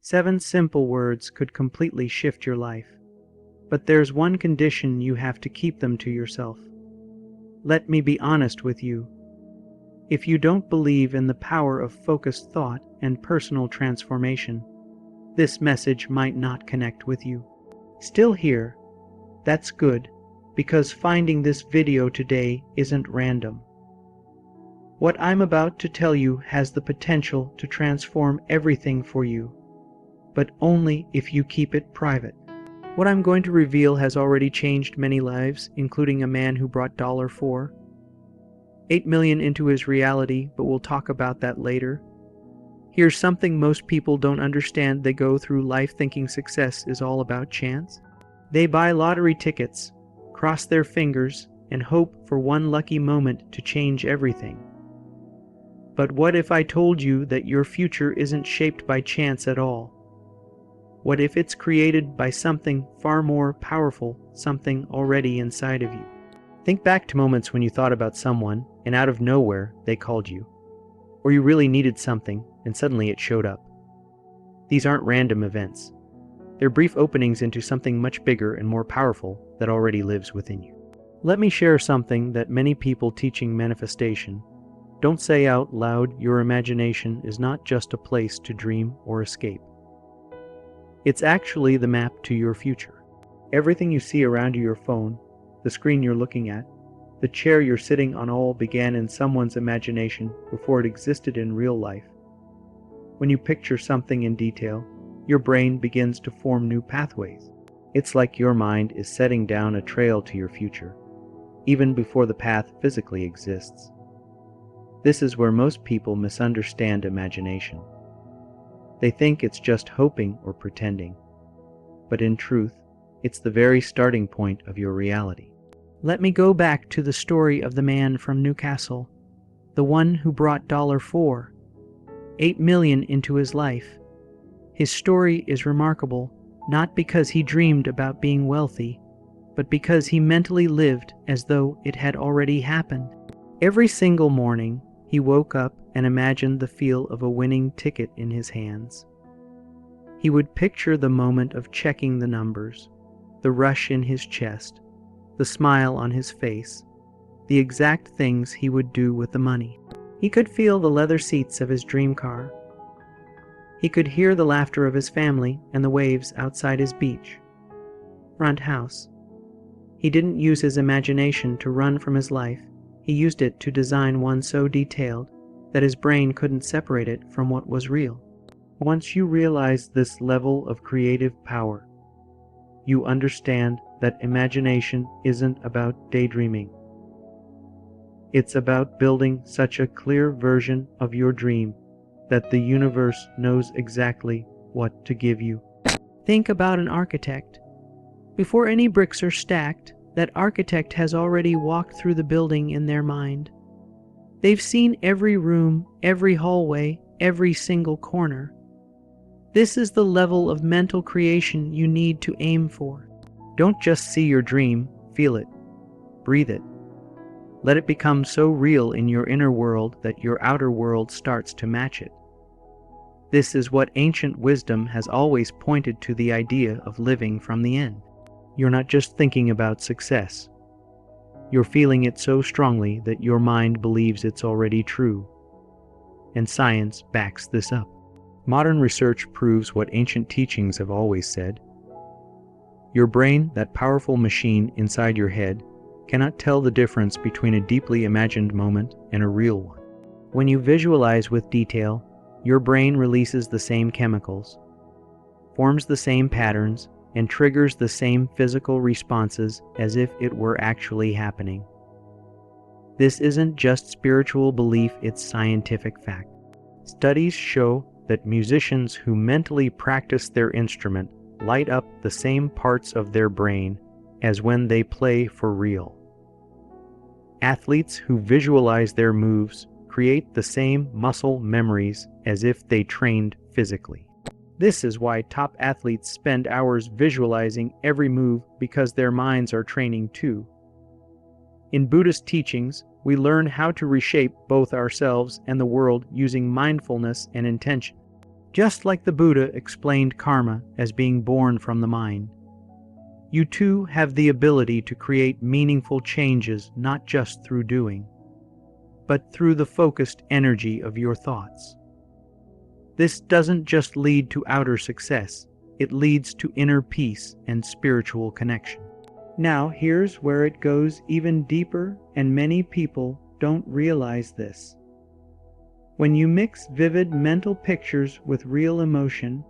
7 simple words could completely shift your life. But there's one condition: you have to keep them to yourself. Let me be honest with you. If you don't believe in the power of focused thought and personal transformation, this message might not connect with you. Still here? That's good, because finding this video today isn't random. What I'm about to tell you has the potential to transform everything for you, but only if you keep it private. What I'm going to reveal has already changed many lives, including a man who brought $8 million into his reality, but we'll talk about that later. Here's something most people don't understand. They go through life thinking success is all about chance. They buy lottery tickets, cross their fingers, and hope for one lucky moment to change everything. But what if I told you that your future isn't shaped by chance at all? What if it's created by something far more powerful, something already inside of you? Think back to moments when you thought about someone, and out of nowhere, they called you. Or you really needed something, and suddenly it showed up. These aren't random events. They're brief openings into something much bigger and more powerful that already lives within you. Let me share something that many people teaching manifestation don't say out loud. Your imagination is not just a place to dream or escape. It's actually the map to your future. Everything you see around you, your phone, the screen you're looking at, the chair you're sitting on, all began in someone's imagination before it existed in real life. When you picture something in detail, your brain begins to form new pathways. It's like your mind is setting down a trail to your future, even before the path physically exists. This is where most people misunderstand imagination. They think it's just hoping or pretending, but in truth, it's the very starting point of your reality. Let me go back to the story of the man from Newcastle, the one who brought $8 million into his life. His story is remarkable, not because he dreamed about being wealthy, but because he mentally lived as though it had already happened. Every single morning, he woke up and imagined the feel of a winning ticket in his hands. He would picture the moment of checking the numbers, the rush in his chest, the smile on his face, the exact things he would do with the money. He could feel the leather seats of his dream car. He could hear the laughter of his family and the waves outside his beach front house. He didn't use his imagination to run from his life. He used it to design one so detailed that his brain couldn't separate it from what was real. Once you realize this level of creative power, you understand that imagination isn't about daydreaming. It's about building such a clear version of your dream that the universe knows exactly what to give you. Think about an architect. Before any bricks are stacked, that architect has already walked through the building in their mind. They've seen every room, every hallway, every single corner. This is the level of mental creation you need to aim for. Don't just see your dream, feel it, breathe it. Let it become so real in your inner world that your outer world starts to match it. This is what ancient wisdom has always pointed to: the idea of living from the end. You're not just thinking about success. You're feeling it so strongly that your mind believes it's already true. And science backs this up. Modern research proves what ancient teachings have always said. Your brain, that powerful machine inside your head, cannot tell the difference between a deeply imagined moment and a real one. When you visualize with detail, your brain releases the same chemicals, forms the same patterns, and triggers the same physical responses as if it were actually happening. This isn't just spiritual belief, it's scientific fact. Studies show that musicians who mentally practice their instrument light up the same parts of their brain as when they play for real. Athletes who visualize their moves create the same muscle memories as if they trained physically. This is why top athletes spend hours visualizing every move, because their minds are training too. In Buddhist teachings, we learn how to reshape both ourselves and the world using mindfulness and intention. Just like the Buddha explained karma as being born from the mind, you too have the ability to create meaningful changes not just through doing, but through the focused energy of your thoughts. This doesn't just lead to outer success, it leads to inner peace and spiritual connection. Now, here's where it goes even deeper, and many people don't realize this. When you mix vivid mental pictures with real emotion,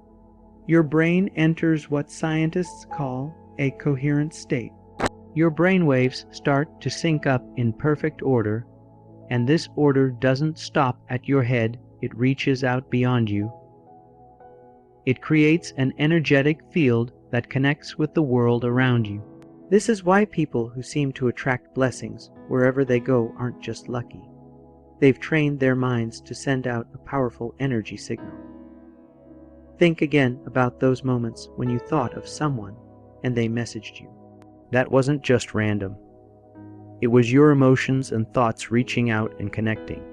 your brain enters what scientists call a coherent state. Your brainwaves start to sync up in perfect order, and this order doesn't stop at your head, it reaches out beyond you. It creates an energetic field that connects with the world around you. This is why people who seem to attract blessings wherever they go aren't just lucky. They've trained their minds to send out a powerful energy signal. Think again about those moments when you thought of someone and they messaged you. That wasn't just random. It was your emotions and thoughts reaching out and connecting.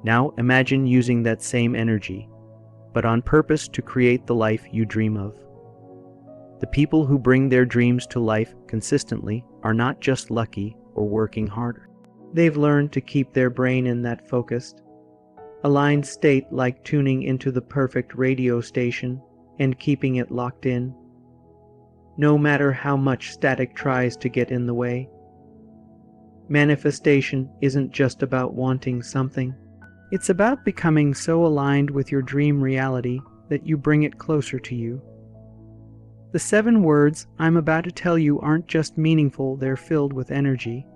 Now imagine using that same energy, but on purpose to create the life you dream of. The people who bring their dreams to life consistently are not just lucky or working harder. They've learned to keep their brain in that focused, aligned state, like tuning into the perfect radio station and keeping it locked in, no matter how much static tries to get in the way. Manifestation isn't just about wanting something. It's about becoming so aligned with your dream reality that you bring it closer to you. The 7 words I'm about to tell you aren't just meaningful, they're filled with energy.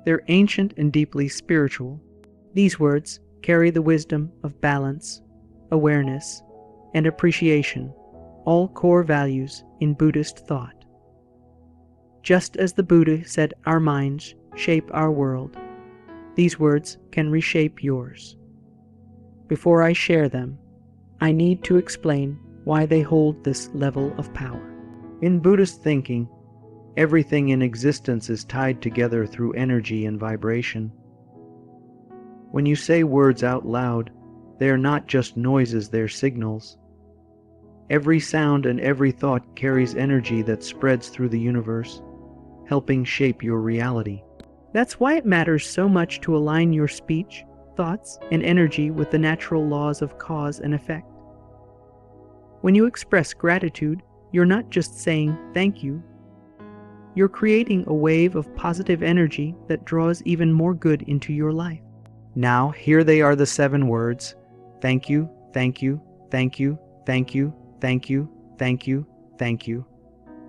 They're ancient and deeply spiritual. These words carry the wisdom of balance, awareness, and appreciation, all core values in Buddhist thought. Just as the Buddha said our minds shape our world, these words can reshape yours. Before I share them, I need to explain why they hold this level of power. In Buddhist thinking, everything in existence is tied together through energy and vibration. When you say words out loud, they are not just noises, they're signals. Every sound and every thought carries energy that spreads through the universe, helping shape your reality. That's why it matters so much to align your speech, thoughts, and energy with the natural laws of cause and effect. When you express gratitude, you're not just saying thank you. You're creating a wave of positive energy that draws even more good into your life. Now, here they are, the 7 words. Thank you, thank you, thank you, thank you, thank you, thank you, thank you.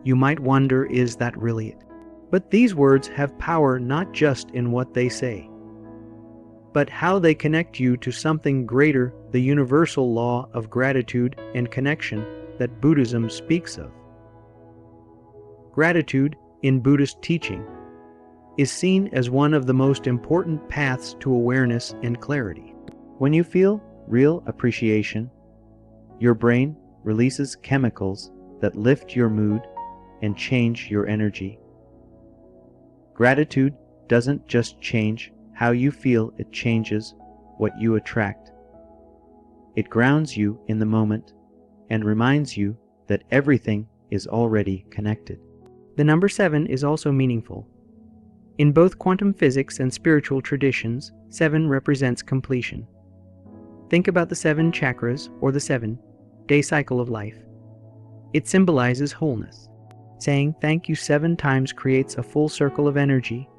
You might wonder, is that really it? But these words have power not just in what they say, but how they connect you to something greater, the universal law of gratitude and connection that Buddhism speaks of. Gratitude, in Buddhist teaching, is seen as one of the most important paths to awareness and clarity. When you feel real appreciation, your brain releases chemicals that lift your mood and change your energy. Gratitude doesn't just change how you feel, it changes what you attract. It grounds you in the moment and reminds you that everything is already connected. The number 7 is also meaningful. In both quantum physics and spiritual traditions, 7 represents completion. Think about the 7 chakras, or the 7-day cycle of life. It symbolizes wholeness. Saying thank you 7 times creates a full circle of energy.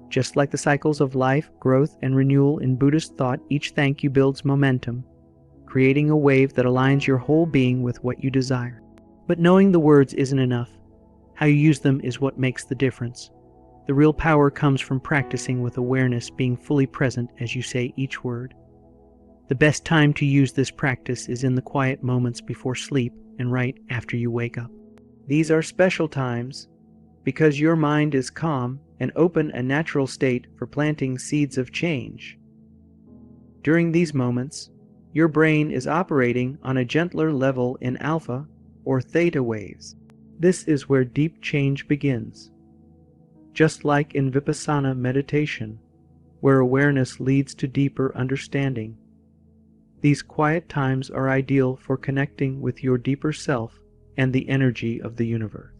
Just like the cycles of life, growth, and renewal in Buddhist thought, each thank you builds momentum, creating a wave that aligns your whole being with what you desire. But knowing the words isn't enough. How you use them is what makes the difference. The real power comes from practicing with awareness, being fully present as you say each word. The best time to use this practice is in the quiet moments before sleep and right after you wake up. These are special times because your mind is calm and open, a natural state for planting seeds of change. During these moments, your brain is operating on a gentler level in alpha or theta waves. This is where deep change begins. Just like in Vipassana meditation, where awareness leads to deeper understanding, These quiet times are ideal for connecting with your deeper self and the energy of the universe.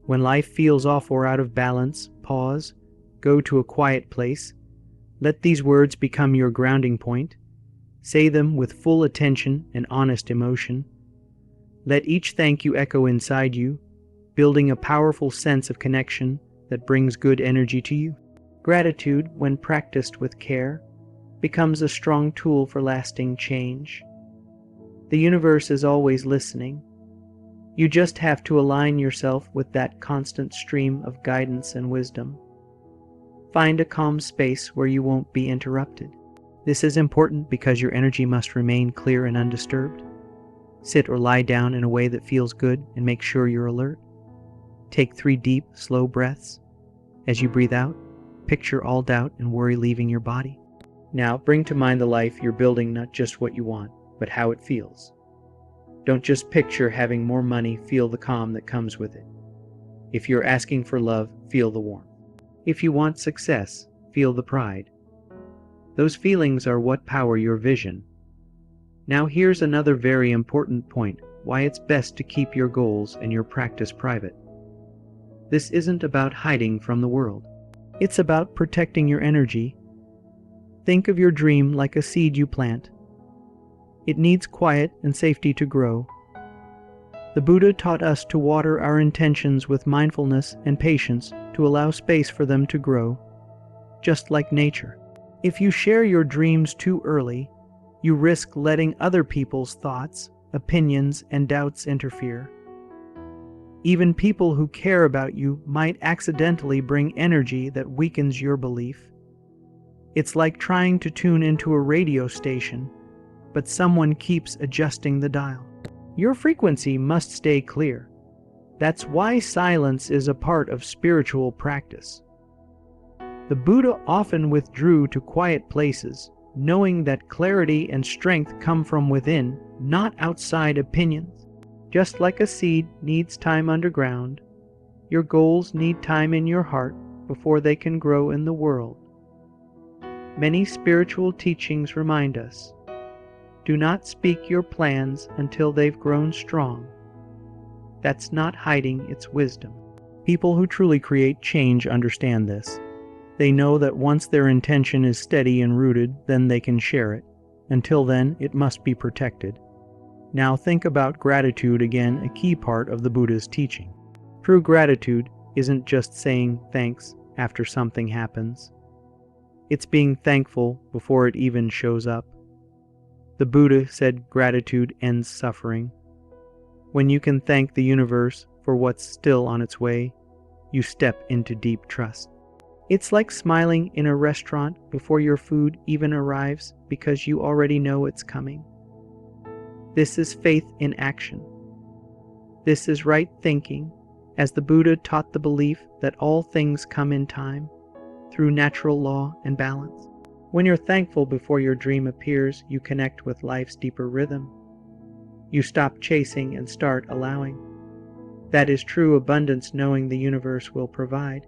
When life feels off or out of balance, pause, go to a quiet place. Let these words become your grounding point. Say them with full attention and honest emotion. Let each thank you echo inside you, building a powerful sense of connection that brings good energy to you. Gratitude, when practiced with care, becomes a strong tool for lasting change. The universe is always listening. You just have to align yourself with that constant stream of guidance and wisdom. Find a calm space where you won't be interrupted. This is important because your energy must remain clear and undisturbed. Sit or lie down in a way that feels good and make sure you're alert. Take 3 deep, slow breaths. As you breathe out, picture all doubt and worry leaving your body. Now bring to mind the life you're building, not just what you want, but how it feels. Don't just picture having more money, feel the calm that comes with it. If you're asking for love, feel the warmth. If you want success, feel the pride. Those feelings are what power your vision. Now here's another very important point, why it's best to keep your goals and your practice private. This isn't about hiding from the world. It's about protecting your energy. Think of your dream like a seed you plant. It needs quiet and safety to grow. The Buddha taught us to water our intentions with mindfulness and patience to allow space for them to grow, just like nature. If you share your dreams too early, you risk letting other people's thoughts, opinions, and doubts interfere. Even people who care about you might accidentally bring energy that weakens your belief. It's like trying to tune into a radio station, but someone keeps adjusting the dial. Your frequency must stay clear. That's why silence is a part of spiritual practice. The Buddha often withdrew to quiet places, knowing that clarity and strength come from within, not outside opinions. Just like a seed needs time underground, your goals need time in your heart before they can grow in the world. Many spiritual teachings remind us, do not speak your plans until they've grown strong. That's not hiding, it's wisdom. People who truly create change understand this. They know that once their intention is steady and rooted, then they can share it. Until then, it must be protected. Now think about gratitude again, a key part of the Buddha's teaching. True gratitude isn't just saying thanks after something happens. It's being thankful before it even shows up. The Buddha said gratitude ends suffering. When you can thank the universe for what's still on its way, you step into deep trust. It's like smiling in a restaurant before your food even arrives because you already know it's coming. This is faith in action. This is right thinking, as the Buddha taught the belief that all things come in time, through natural law and balance. When you're thankful before your dream appears, you connect with life's deeper rhythm. You stop chasing and start allowing. That is true abundance, knowing the universe will provide,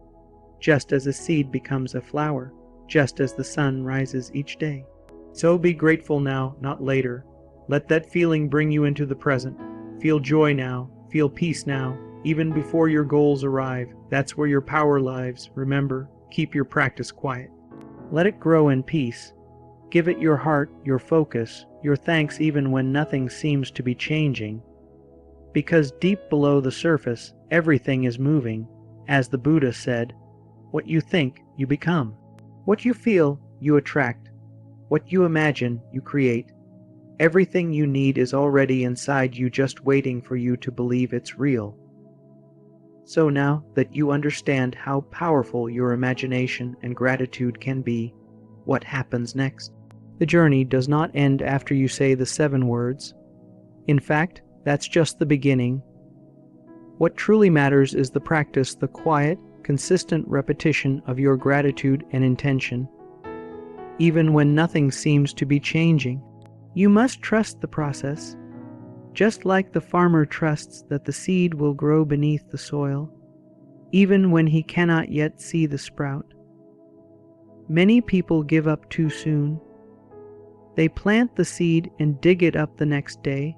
just as a seed becomes a flower, just as the sun rises each day. So be grateful now, not later. Let that feeling bring you into the present. Feel joy now, feel peace now, even before your goals arrive. That's where your power lies. Remember, keep your practice quiet. Let it grow in peace. Give it your heart, your focus, your thanks even when nothing seems to be changing. Because deep below the surface, everything is moving. As the Buddha said, what you think, you become. What you feel, you attract. What you imagine, you create. Everything you need is already inside you, just waiting for you to believe it's real. So now that you understand how powerful your imagination and gratitude can be, what happens next? The journey does not end after you say the 7 words. In fact, that's just the beginning. What truly matters is the practice, the quiet, consistent repetition of your gratitude and intention. Even when nothing seems to be changing, you must trust the process. Just like the farmer trusts that the seed will grow beneath the soil, even when he cannot yet see the sprout. Many people give up too soon. They plant the seed and dig it up the next day,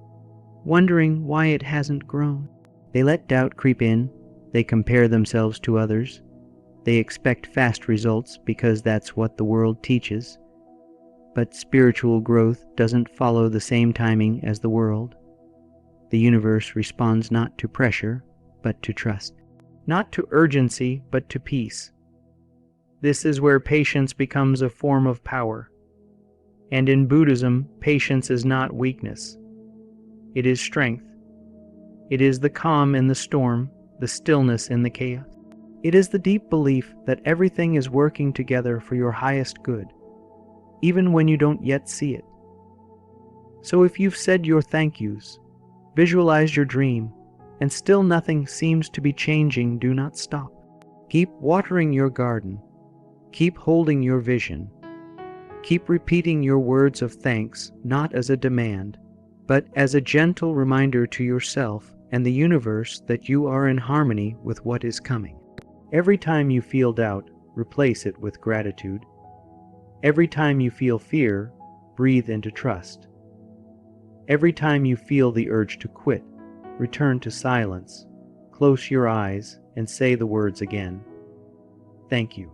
wondering why it hasn't grown. They let doubt creep in. They compare themselves to others. They expect fast results because that's what the world teaches. But spiritual growth doesn't follow the same timing as the world. The universe responds not to pressure, but to trust. Not to urgency, but to peace. This is where patience becomes a form of power. And in Buddhism, patience is not weakness. It is strength. It is the calm in the storm, the stillness in the chaos. It is the deep belief that everything is working together for your highest good, even when you don't yet see it. So if you've said your thank yous, visualized your dream, and still nothing seems to be changing, do not stop. Keep watering your garden. Keep holding your vision. Keep repeating your words of thanks, not as a demand, but as a gentle reminder to yourself and the universe that you are in harmony with what is coming. Every time you feel doubt, replace it with gratitude. Every time you feel fear, breathe into trust. Every time you feel the urge to quit, return to silence, close your eyes, and say the words again. Thank you.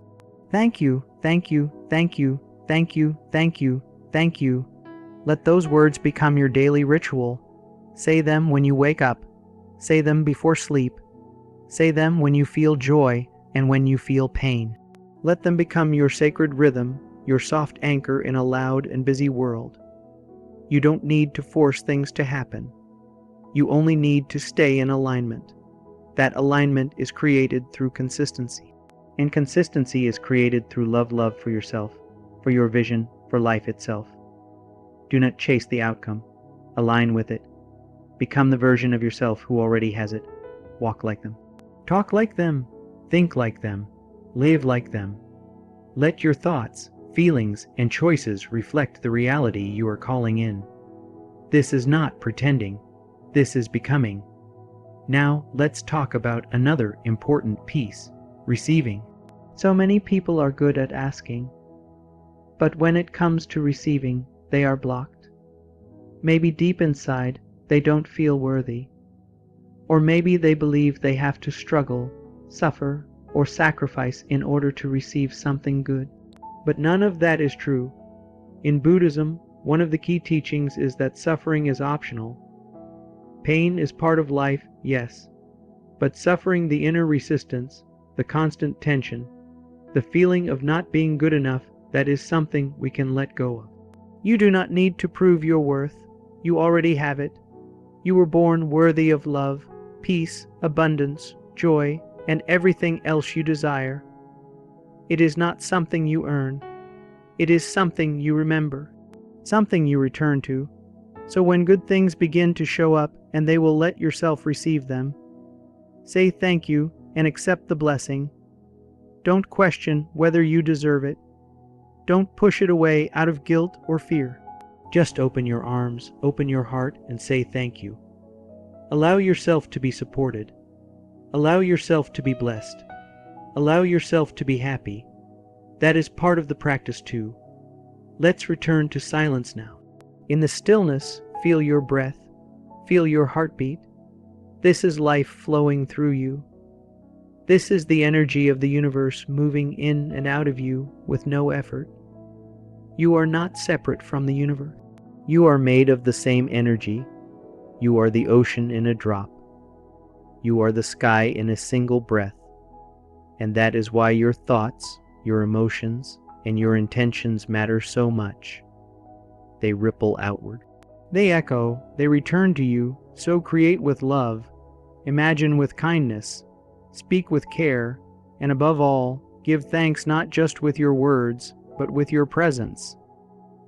Thank you, thank you, thank you, thank you, thank you, thank you. Let those words become your daily ritual. Say them when you wake up. Say them before sleep. Say them when you feel joy and when you feel pain. Let them become your sacred rhythm, your soft anchor in a loud and busy world. You don't need to force things to happen. You only need to stay in alignment. That alignment is created through consistency. And consistency is created through love for yourself, for your vision, for life itself. Do not chase the outcome. Align with it. Become the version of yourself who already has it. Walk like them. Talk like them. Think like them. Live like them. Let your thoughts, feelings, and choices reflect the reality you are calling in. This is not pretending. This is becoming. Now let's talk about another important piece. Receiving. So many people are good at asking, but when it comes to receiving, they are blocked. Maybe deep inside, they don't feel worthy. Or maybe they believe they have to struggle, suffer, or sacrifice in order to receive something good. But none of that is true. In Buddhism, one of the key teachings is that suffering is optional. Pain is part of life, yes, but suffering, the inner resistance, the constant tension, the feeling of not being good enough, that is something we can let go of. You do not need to prove your worth. You already have it. You were born worthy of love, peace, abundance, joy, and everything else you desire. It is not something you earn. It is something you remember, something you return to. So when good things begin to show up, and they will let yourself receive them, say thank you and accept the blessing. Don't question whether you deserve it. Don't push it away out of guilt or fear. Just open your arms, open your heart, and say thank you. Allow yourself to be supported. Allow yourself to be blessed. Allow yourself to be happy. That is part of the practice too. Let's return to silence now. In the stillness, feel your breath. Feel your heartbeat. This is life flowing through you. This is the energy of the universe moving in and out of you with no effort. You are not separate from the universe. You are made of the same energy. You are the ocean in a drop. You are the sky in a single breath. And that is why your thoughts, your emotions, and your intentions matter so much. They ripple outward. They echo, they return to you, so create with love, imagine with kindness, speak with care, and above all, give thanks not just with your words, but with your presence.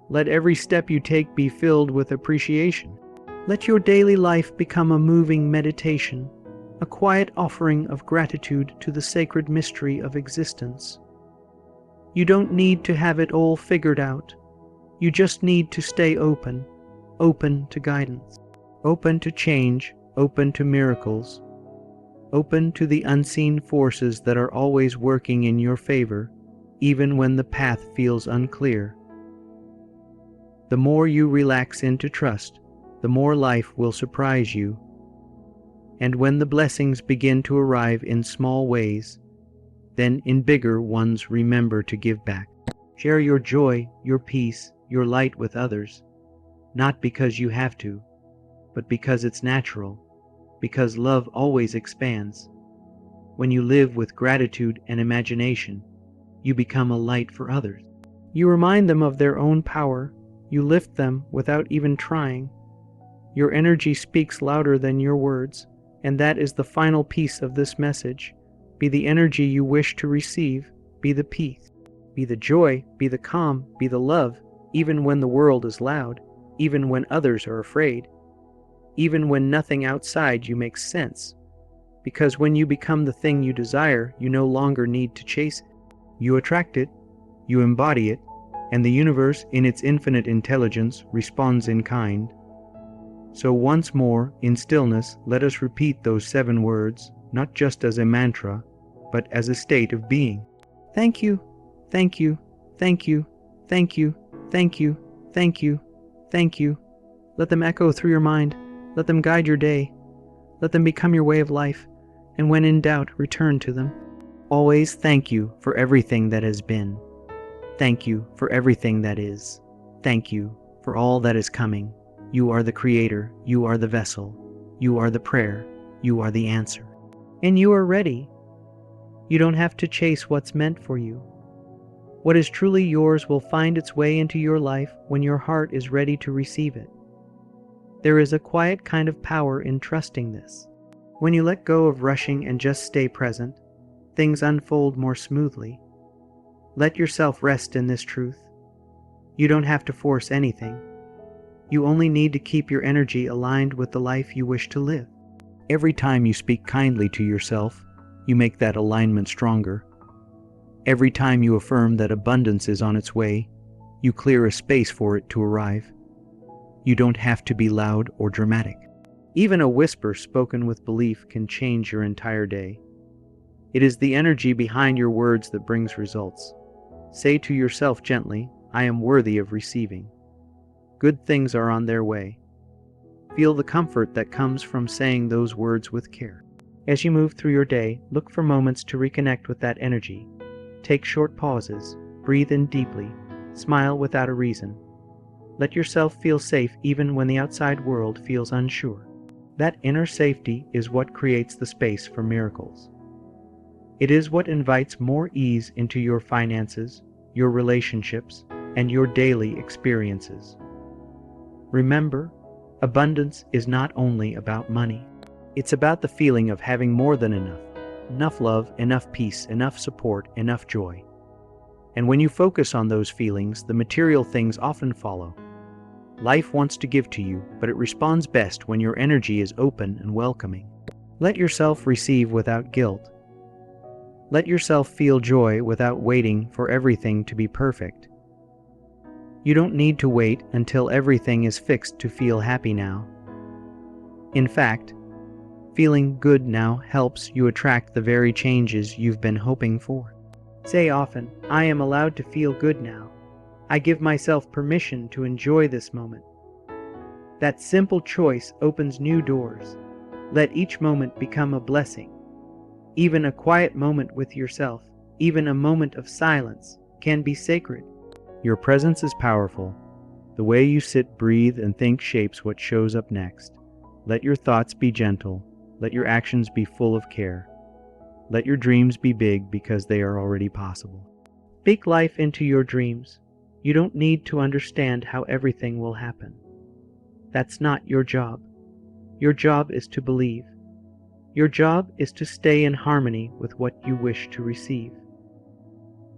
Let every step you take be filled with appreciation. Let your daily life become a moving meditation, a quiet offering of gratitude to the sacred mystery of existence. You don't need to have it all figured out. You just need to stay open, open to guidance, open to change, open to miracles, open to the unseen forces that are always working in your favor, even when the path feels unclear. The more you relax into trust, the more life will surprise you. And when the blessings begin to arrive in small ways, then in bigger ones remember to give back. Share your joy, your peace, your light with others, not because you have to, but because it's natural, because love always expands. When you live with gratitude and imagination, you become a light for others. You remind them of their own power. You lift them without even trying. Your energy speaks louder than your words, and that is the final piece of this message. Be the energy you wish to receive. Be the peace. Be the joy. Be the calm. Be the love, even when the world is loud, even when others are afraid, even when nothing outside you makes sense. Because when you become the thing you desire, you no longer need to chase it. You attract it, you embody it, and the universe, in its infinite intelligence, responds in kind. So once more, in stillness, let us repeat those 7 words, not just as a mantra, but as a state of being. Thank you, thank you, thank you, thank you, thank you, thank you, thank you. Let them echo through your mind. Let them guide your day. Let them become your way of life. And when in doubt, return to them. Always thank you for everything that has been. Thank you for everything that is. Thank you for all that is coming. You are the creator. You are the vessel. You are the prayer. You are the answer. And you are ready. You don't have to chase what's meant for you. What is truly yours will find its way into your life when your heart is ready to receive it. There is a quiet kind of power in trusting this. When you let go of rushing and just stay present, things unfold more smoothly. Let yourself rest in this truth. You don't have to force anything. You only need to keep your energy aligned with the life you wish to live. Every time you speak kindly to yourself, you make that alignment stronger. Every time you affirm that abundance is on its way, you clear a space for it to arrive. You don't have to be loud or dramatic. Even a whisper spoken with belief can change your entire day. It is the energy behind your words that brings results. Say to yourself gently, I am worthy of receiving. Good things are on their way. Feel the comfort that comes from saying those words with care. As you move through your day, look for moments to reconnect with that energy. Take short pauses, breathe in deeply, smile without a reason. Let yourself feel safe even when the outside world feels unsure. That inner safety is what creates the space for miracles. It is what invites more ease into your finances, your relationships, and your daily experiences. Remember, abundance is not only about money. It's about the feeling of having more than enough. Enough love, enough peace, enough support, enough joy. And when you focus on those feelings, the material things often follow. Life wants to give to you, but it responds best when your energy is open and welcoming. Let yourself receive without guilt. Let yourself feel joy without waiting for everything to be perfect. You don't need to wait until everything is fixed to feel happy now. In fact, feeling good now helps you attract the very changes you've been hoping for. Say often, I am allowed to feel good now. I give myself permission to enjoy this moment. That simple choice opens new doors. Let each moment become a blessing. Even a quiet moment with yourself, even a moment of silence, can be sacred. Your presence is powerful. The way you sit, breathe, and think shapes what shows up next. Let your thoughts be gentle. Let your actions be full of care. Let your dreams be big because they are already possible. Speak life into your dreams. You don't need to understand how everything will happen. That's not your job. Your job is to believe. Your job is to stay in harmony with what you wish to receive.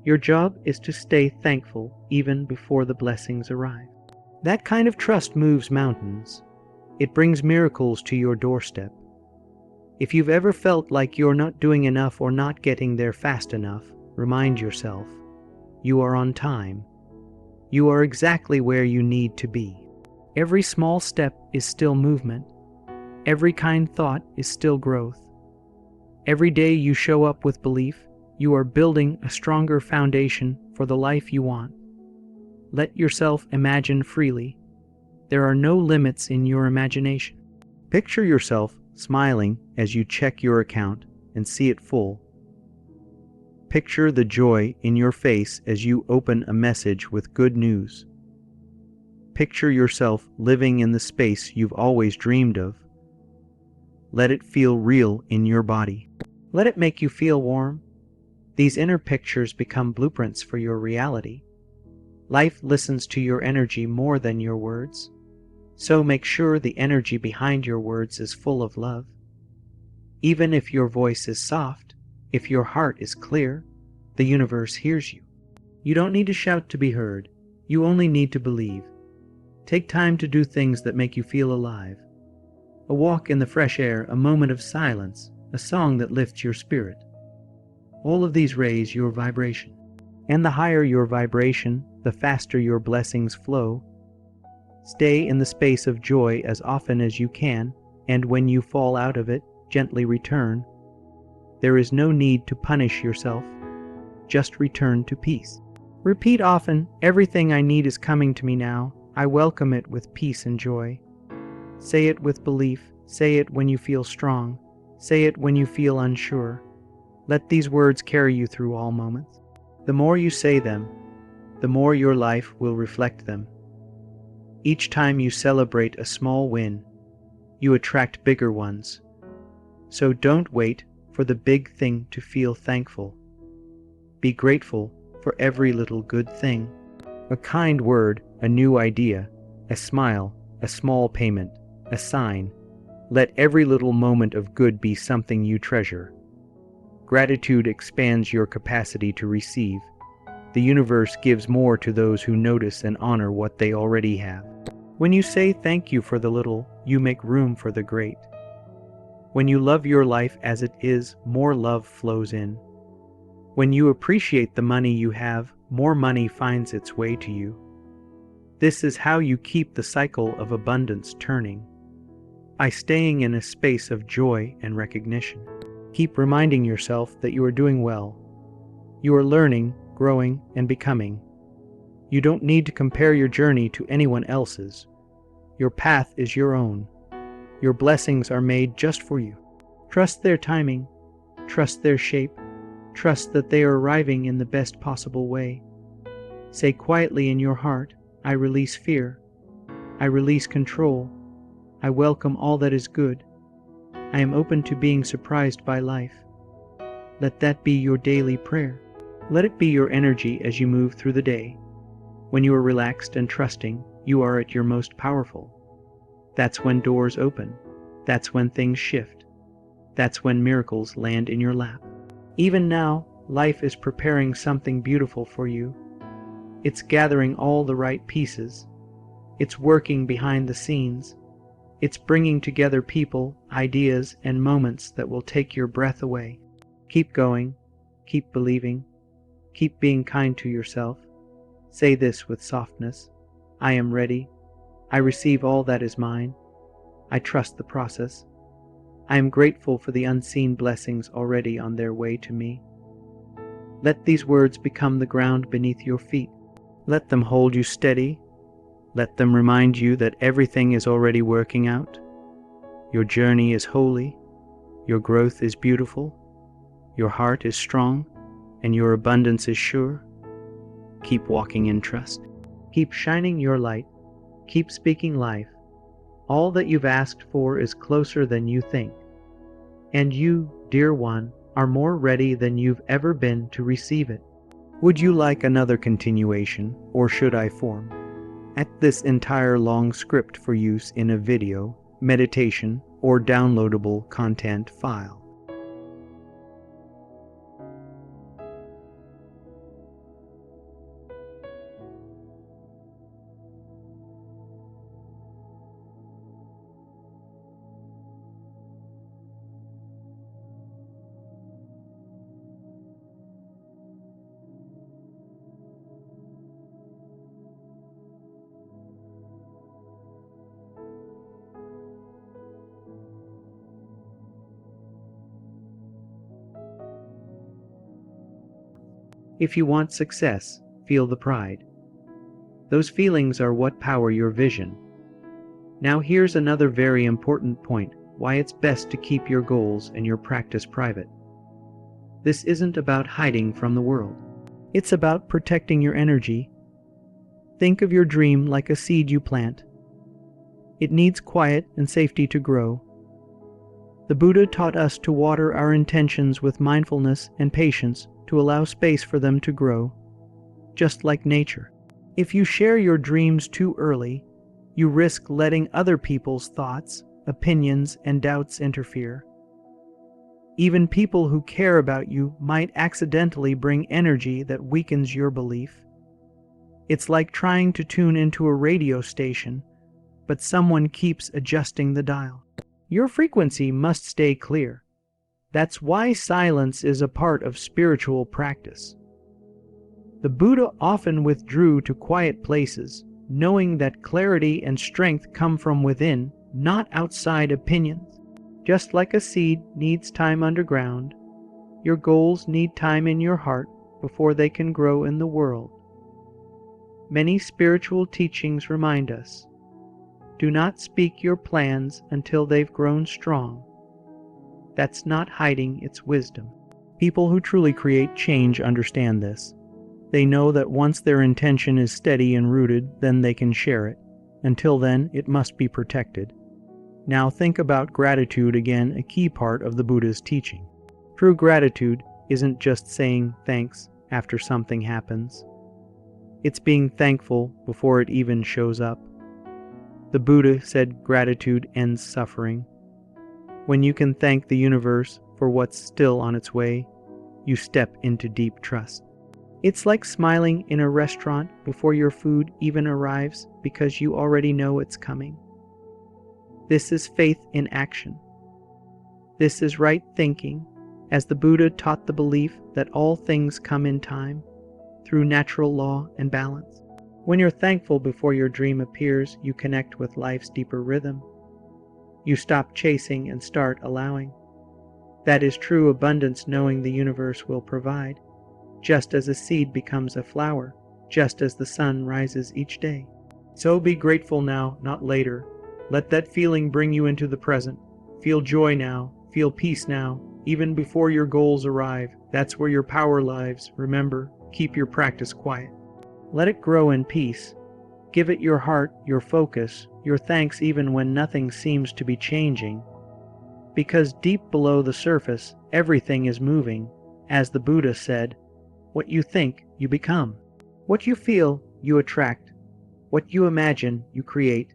Your job is to stay thankful even before the blessings arrive. That kind of trust moves mountains. It brings miracles to your doorstep. If you've ever felt like you're not doing enough or not getting there fast enough, remind yourself, you are on time. You are exactly where you need to be. Every small step is still movement. Every kind thought is still growth. Every day you show up with belief, you are building a stronger foundation for the life you want. Let yourself imagine freely. There are no limits in your imagination. Picture yourself smiling as you check your account and see it full. Picture the joy in your face as you open a message with good news. Picture yourself living in the space you've always dreamed of. Let it feel real in your body. Let it make you feel warm. These inner pictures become blueprints for your reality. Life listens to your energy more than your words. So make sure the energy behind your words is full of love. Even if your voice is soft, if your heart is clear, the universe hears you. You don't need to shout to be heard. You only need to believe. Take time to do things that make you feel alive. A walk in the fresh air, a moment of silence, a song that lifts your spirit. All of these raise your vibration. And the higher your vibration, the faster your blessings flow. Stay in the space of joy as often as you can, and when you fall out of it, gently return. There is no need to punish yourself. Just return to peace. Repeat often, everything I need is coming to me now. I welcome it with peace and joy. Say it with belief. Say it when you feel strong. Say it when you feel unsure. Let these words carry you through all moments. The more you say them, the more your life will reflect them. Each time you celebrate a small win, you attract bigger ones. So don't wait for the big thing to feel thankful. Be grateful for every little good thing. A kind word, a new idea, a smile, a small payment, a sign. Let every little moment of good be something you treasure. Gratitude expands your capacity to receive. The universe gives more to those who notice and honor what they already have. When you say thank you for the little, you make room for the great. When you love your life as it is, more love flows in. When you appreciate the money you have, more money finds its way to you. This is how you keep the cycle of abundance turning, by staying in a space of joy and recognition. Keep reminding yourself that you are doing well. You are learning, growing, and becoming. You don't need to compare your journey to anyone else's. Your path is your own. Your blessings are made just for you. Trust their timing. Trust their shape. Trust that they are arriving in the best possible way. Say quietly in your heart, I release fear. I release control. I welcome all that is good. I am open to being surprised by life. Let that be your daily prayer. Let it be your energy as you move through the day. When you are relaxed and trusting, you are at your most powerful. That's when doors open. That's when things shift. That's when miracles land in your lap. Even now, life is preparing something beautiful for you. It's gathering all the right pieces. It's working behind the scenes. It's bringing together people, ideas, and moments that will take your breath away. Keep going. Keep believing. Keep being kind to yourself. Say this with softness. I am ready. I receive all that is mine. I trust the process. I am grateful for the unseen blessings already on their way to me. Let these words become the ground beneath your feet. Let them hold you steady. Let them remind you that everything is already working out. Your journey is holy. Your growth is beautiful. Your heart is strong, and your abundance is sure. Keep walking in trust. Keep shining your light. Keep speaking life. All that you've asked for is closer than you think. And you, dear one, are more ready than you've ever been to receive it. Would you like another continuation, or should I form at this entire long script for use in a video, meditation, or downloadable content file? If you want success, feel the pride. Those feelings are what power your vision. Now here's another very important point, why it's best to keep your goals and your practice private. This isn't about hiding from the world. It's about protecting your energy. Think of your dream like a seed you plant. It needs quiet and safety to grow. The Buddha taught us to water our intentions with mindfulness and patience to allow space for them to grow, just like nature. If you share your dreams too early, you risk letting other people's thoughts, opinions, and doubts interfere. Even people who care about you might accidentally bring energy that weakens your belief. It's like trying to tune into a radio station, but someone keeps adjusting the dial. Your frequency must stay clear. That's why silence is a part of spiritual practice. The Buddha often withdrew to quiet places, knowing that clarity and strength come from within, not outside opinions. Just like a seed needs time underground, your goals need time in your heart before they can grow in the world. Many spiritual teachings remind us, do not speak your plans until they've grown strong. That's not hiding, it's wisdom. People who truly create change understand this. They know that once their intention is steady and rooted, then they can share it. Until then, it must be protected. Now think about gratitude again, a key part of the Buddha's teaching. True gratitude isn't just saying thanks after something happens. It's being thankful before it even shows up. The Buddha said gratitude ends suffering. When you can thank the universe for what's still on its way, you step into deep trust. It's like smiling in a restaurant before your food even arrives because you already know it's coming. This is faith in action. This is right thinking, as the Buddha taught the belief that all things come in time, through natural law and balance. When you're thankful before your dream appears, you connect with life's deeper rhythm. You stop chasing and start allowing. That is true abundance, knowing the universe will provide, just as a seed becomes a flower, just as the sun rises each day. So be grateful now, not later. Let that feeling bring you into the present. Feel joy now, feel peace now, even before your goals arrive. That's where your power lies. Remember, keep your practice quiet. Let it grow in peace. Give it your heart, your focus, your thanks even when nothing seems to be changing. Because deep below the surface, everything is moving. As the Buddha said, what you think, you become. What you feel, you attract. What you imagine, you create.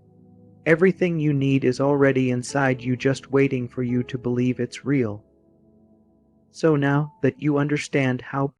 Everything you need is already inside you, just waiting for you to believe it's real. So now that you understand how